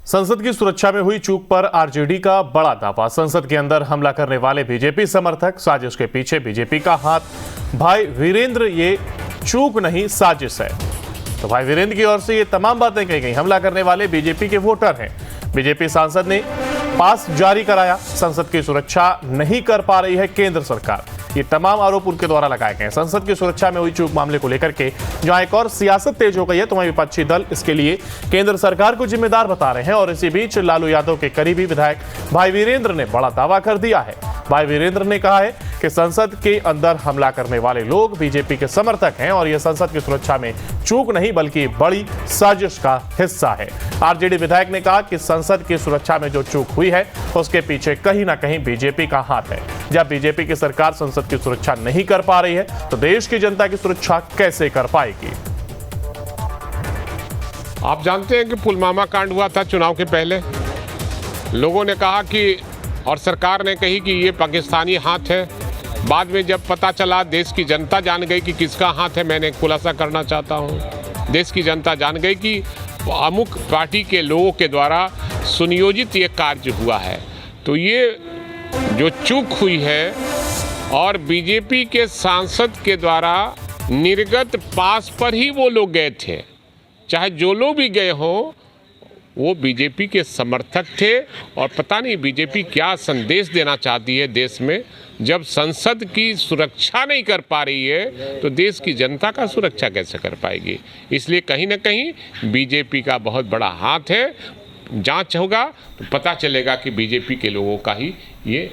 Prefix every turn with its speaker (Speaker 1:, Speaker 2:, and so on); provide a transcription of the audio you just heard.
Speaker 1: संसद की सुरक्षा में हुई चूक पर आरजेडी का बड़ा दावा। संसद के अंदर हमला करने वाले बीजेपी समर्थक, साजिश के पीछे बीजेपी का हाथ। भाई वीरेंद्र, ये चूक नहीं साजिश है। तो भाई वीरेंद्र की ओर से ये तमाम बातें कही गई। हमला करने वाले बीजेपी के वोटर हैं। बीजेपी सांसद ने पास जारी कराया। संसद की सुरक्षा नहीं कर पा रही है केंद्र सरकार। ये तमाम आरोप उनके द्वारा लगाए गए। संसद की सुरक्षा में हुई चूक मामले को लेकर के जहां एक और सियासत तेज हो गई है, तो वहीं विपक्षी दल इसके लिए केंद्र सरकार को जिम्मेदार बता रहे हैं। और इसी बीच लालू यादव के करीबी विधायक भाई वीरेंद्र ने बड़ा दावा कर दिया है। भाई वीरेंद्र ने कहा है कि संसद के अंदर हमला करने वाले लोग बीजेपी के समर्थक हैं और यह संसद की सुरक्षा में चूक नहीं बल्कि बड़ी साजिश का हिस्सा है। आरजेडी विधायक ने कहा कि संसद की सुरक्षा में जो चूक हुई है उसके पीछे कहीं ना कहीं बीजेपी का हाथ है। जब बीजेपी की सरकार संसद की सुरक्षा नहीं कर पा रही है तो देश की जनता की सुरक्षा कैसे कर पाएगी।
Speaker 2: आप जानते हैं कि पुलवामा कांड हुआ था चुनाव के पहले। लोगों ने कहा कि और सरकार ने कही कि ये पाकिस्तानी हाथ है। बाद में जब पता चला, देश की जनता जान गई कि किसका हाथ है। मैंने खुलासा करना चाहता हूँ, देश की जनता जान गई कि अमुक पार्टी के लोगों के द्वारा सुनियोजित ये कार्य हुआ है। तो ये जो चूक हुई है और बीजेपी के सांसद के द्वारा निर्गत पास पर ही वो लोग गए थे। चाहे जो लोग भी गए हों, वो बीजेपी के समर्थक थे। और पता नहीं बीजेपी क्या संदेश देना चाहती है देश में। जब संसद की सुरक्षा नहीं कर पा रही है तो देश की जनता का सुरक्षा कैसे कर पाएगी। इसलिए कहीं ना कहीं बीजेपी का बहुत बड़ा हाथ है। जांच होगा तो पता चलेगा कि बीजेपी के लोगों का ही ये